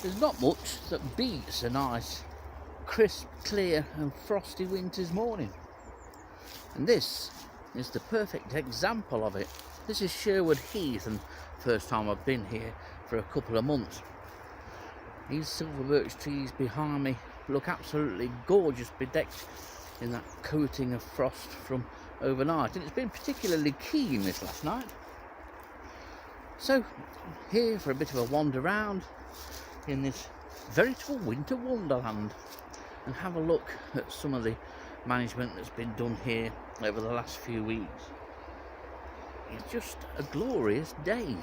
There's not much that beats a nice, crisp, clear and frosty winter's morning. And this is the perfect example of it. This is Sherwood Heath, and first time I've been here for a couple of months. These silver birch trees behind me look absolutely gorgeous, bedecked in that coating of frost from overnight, and it's been particularly keen this last night. So here for a bit of a wander round in this veritable winter wonderland and have a look at some of the management that's been done here over the last few weeks. It's just a glorious day.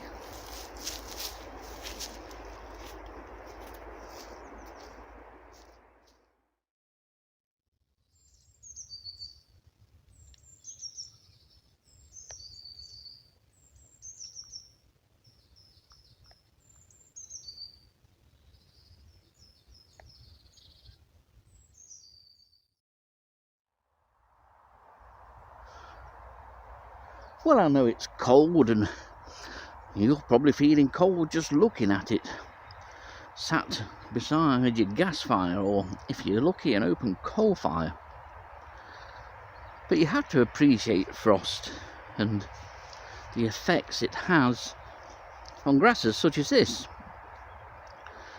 Well, I know it's cold and you're probably feeling cold just looking at it. Sat beside your gas fire, or if you're lucky, an open coal fire. But you have to appreciate frost and the effects it has on grasses such as this,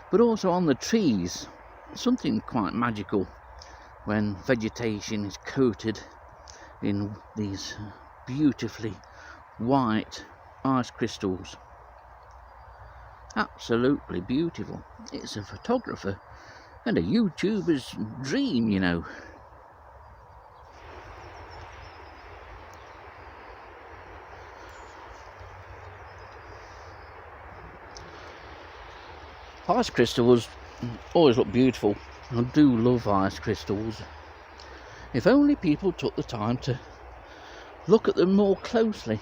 but also on the trees. Something quite magical when vegetation is coated in these beautifully white ice crystals. Absolutely beautiful. It's a photographer and a YouTuber's dream, you know. Ice crystals always look beautiful. I do love ice crystals. If only people took the time to look at them more closely.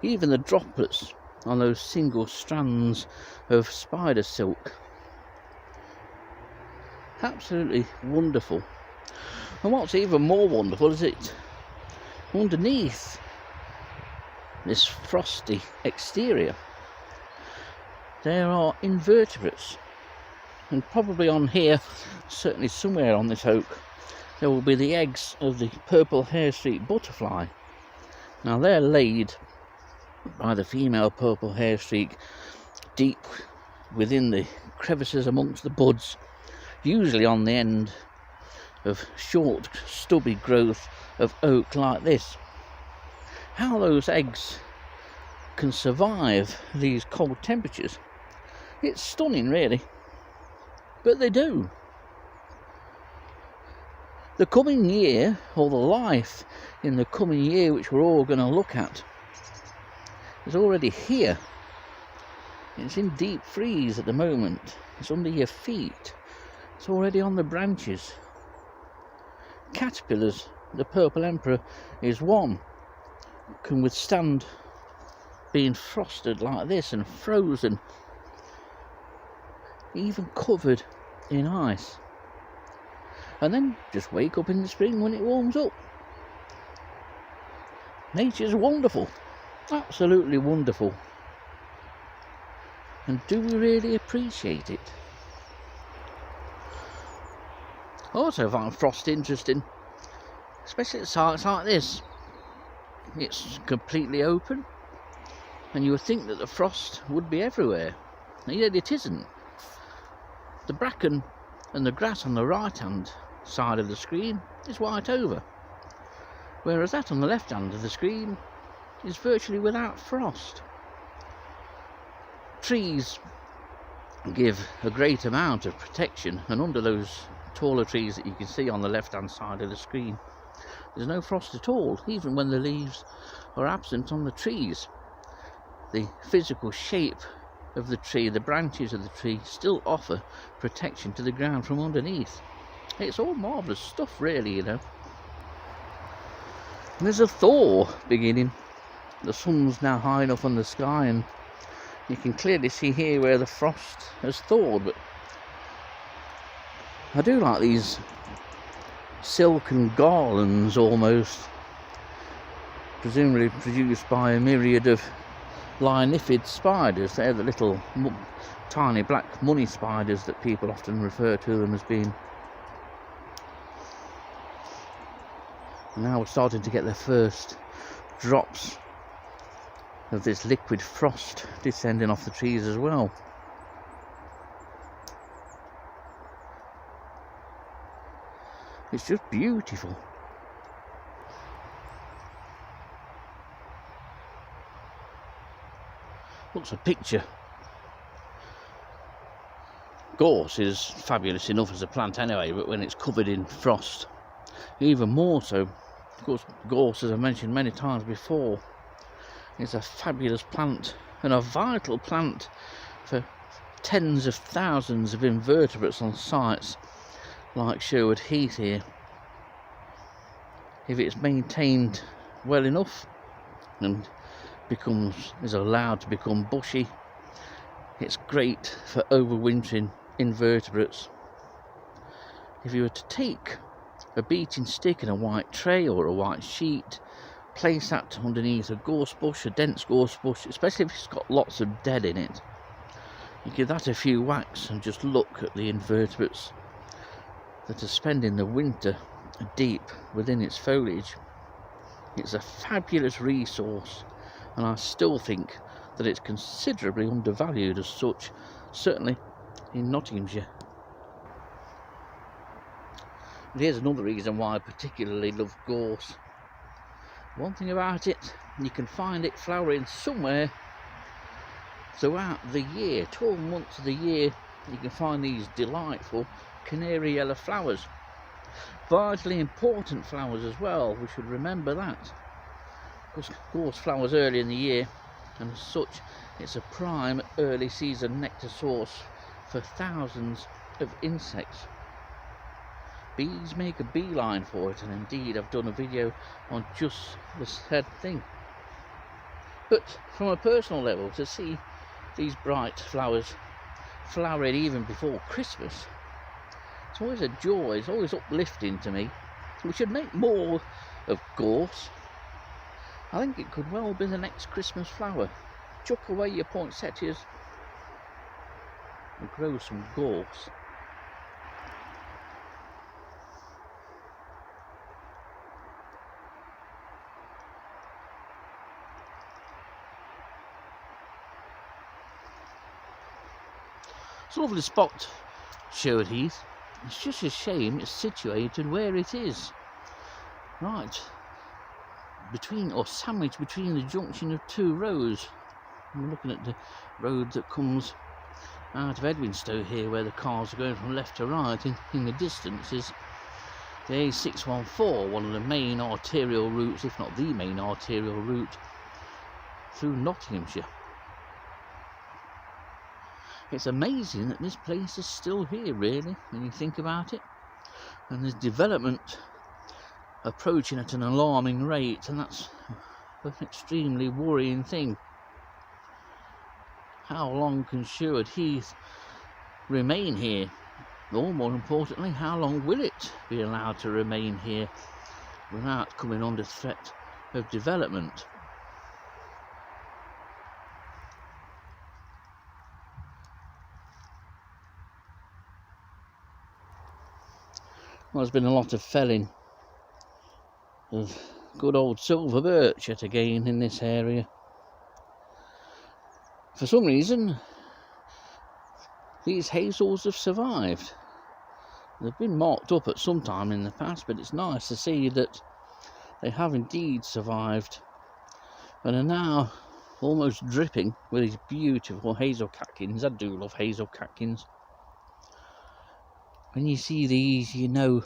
Even the droplets on those single strands of spider silk. Absolutely wonderful. And what's even more wonderful is it underneath this frosty exterior there are invertebrates, and probably on here, certainly somewhere on this oak, there will be the eggs of the purple hair-streaked butterfly. Now they're laid by the female purple hair-streak deep within the crevices amongst the buds, usually on the end of short stubby growth of oak like this. How those eggs can survive these cold temperatures, it's stunning really, but they do. The coming year, or the life in the coming year which we're all going to look at, is already here. It's in deep freeze at the moment. It's under your feet. It's already on the branches. Caterpillars, the purple emperor is one, can withstand being frosted like this and frozen, even covered in ice, and then just wake up in the spring when it warms up. Nature's wonderful, absolutely wonderful. And do we really appreciate it? I also find frost interesting, especially at sites like this. It's completely open, and you would think that the frost would be everywhere, and yet it isn't. The bracken and the grass on the right hand side of the screen is white over, whereas that on the left hand of the screen is virtually without frost. Trees give a great amount of protection, and under those taller trees that you can see on the left hand side of the screen, there's no frost at all, even when the leaves are absent on the trees. The physical shape of the tree, the branches of the tree, still offer protection to the ground from underneath. It's all marvellous stuff really, you know. And there's a thaw beginning. The sun's now high enough on the sky, and you can clearly see here where the frost has thawed. But I do like these silken garlands, almost, presumably produced by a myriad of lioniphid spiders. They're the little tiny black money spiders that people often refer to them as being. And now we're starting to get the first drops of this liquid frost descending off the trees as well. It's just beautiful. Looks a picture. Gorse is fabulous enough as a plant anyway, but when it's covered in frost, even more so. Of course, gorse, as I mentioned many times before, is a fabulous plant and a vital plant for tens of thousands of invertebrates on sites like Sherwood Heath here. If it's maintained well enough and is allowed to become bushy, it's great for overwintering invertebrates. If you were to take a beating stick and a white tray or a white sheet, place that underneath a gorse bush, a dense gorse bush, especially if it's got lots of dead in it, you give that a few whacks and just look at the invertebrates that are spending the winter deep within its foliage. It's a fabulous resource, and I still think that it's considerably undervalued as such, certainly in Nottinghamshire. And here's another reason why I particularly love gorse. One thing about it, you can find it flowering somewhere throughout the year. 12 months of the year you can find these delightful canary yellow flowers. Vitally important flowers as well, we should remember that. Because gorse flowers early in the year, and as such it's a prime early season nectar source for thousands of insects. Bees make a beeline for it, and indeed I've done a video on just the said thing. But from a personal level, to see these bright flowers flowering even before Christmas, it's always a joy, it's always uplifting to me. We should make more of gorse. I think it could well be the next Christmas flower. Chuck away your poinsettias and grow some gorse. It's a lovely spot, Sherwood Heath. It's just a shame it's situated where it is. Right between, or sandwiched between, the junction of two roads. I'm looking at the road that comes out of Edwinstowe here, where the cars are going from left to right. In the distance is the A614, one of the main arterial routes, if not the main arterial route, through Nottinghamshire. It's amazing that this place is still here, really, when you think about it. And there's development approaching at an alarming rate, and that's an extremely worrying thing. How long can Sherwood Heath remain here? Or more importantly, how long will it be allowed to remain here without coming under threat of development? Well, there's been a lot of felling of good old silver birch yet again in this area. For some reason, these hazels have survived. They've been marked up at some time in the past, but it's nice to see that they have indeed survived and are now almost dripping with these beautiful hazel catkins. I do love hazel catkins. When you see these, you know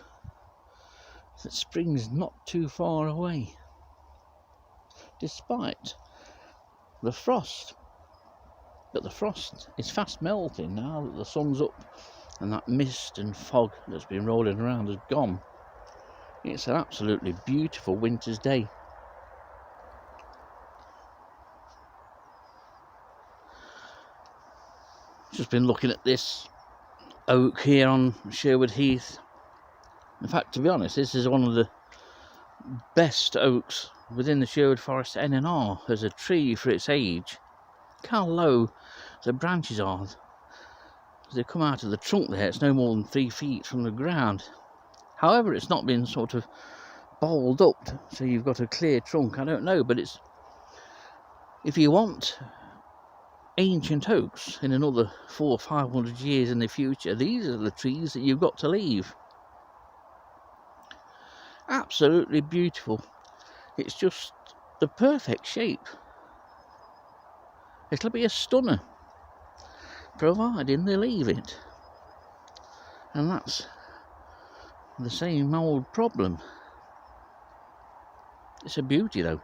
that spring's not too far away, despite the frost. But the frost is fast melting now that the sun's up and that mist and fog that's been rolling around has gone. It's an absolutely beautiful winter's day. Just been looking at this oak here on Sherwood Heath. In fact, to be honest, this is one of the best oaks within the Sherwood Forest NNR as a tree for its age. Look how low the branches are. As they come out of the trunk there, it's no more than 3 feet from the ground. However, it's not been sort of bowled up, so you've got a clear trunk. I don't know, but it's, if you want ancient oaks in another 400 or 500 years in the future, these are the trees that you've got to leave. Absolutely beautiful. It's just the perfect shape. It'll be a stunner, providing they leave it. And that's the same old problem. It's a beauty though.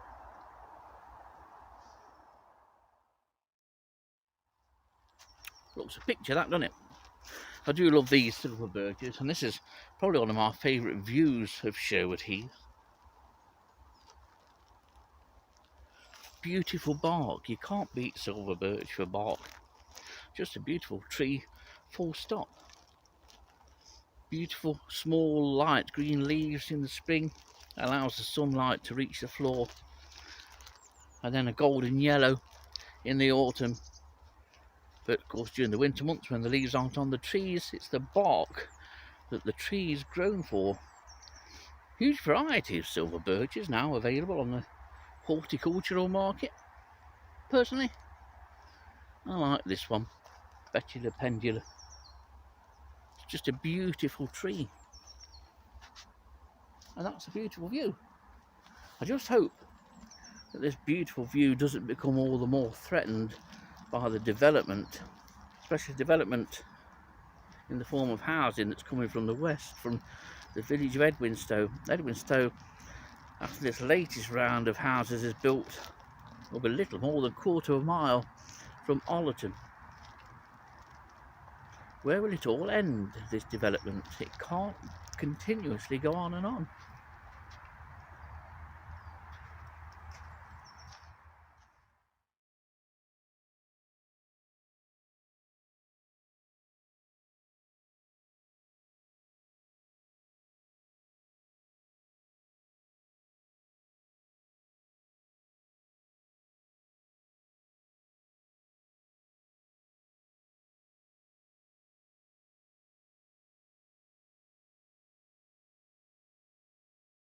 Looks a picture, that, doesn't it? I do love these silver birches, and this is probably one of my favourite views of Sherwood Heath. Beautiful bark. You can't beat silver birch for bark. Just a beautiful tree, full stop. Beautiful small light green leaves in the spring, allows the sunlight to reach the floor, and then a golden yellow in the autumn. But of course during the winter months when the leaves aren't on the trees, it's the bark that the tree is grown for. Huge variety of silver birches now available on the horticultural market. Personally, I like this one, Betula pendula. It's just a beautiful tree, and that's a beautiful view. I just hope that this beautiful view doesn't become all the more threatened by the development, especially development in the form of housing that's coming from the west, from the village of Edwinstowe. Edwinstowe, after this latest round of houses, is built a little more than a quarter of a mile from Ollerton. Where will it all end, this development? It can't continuously go on and on.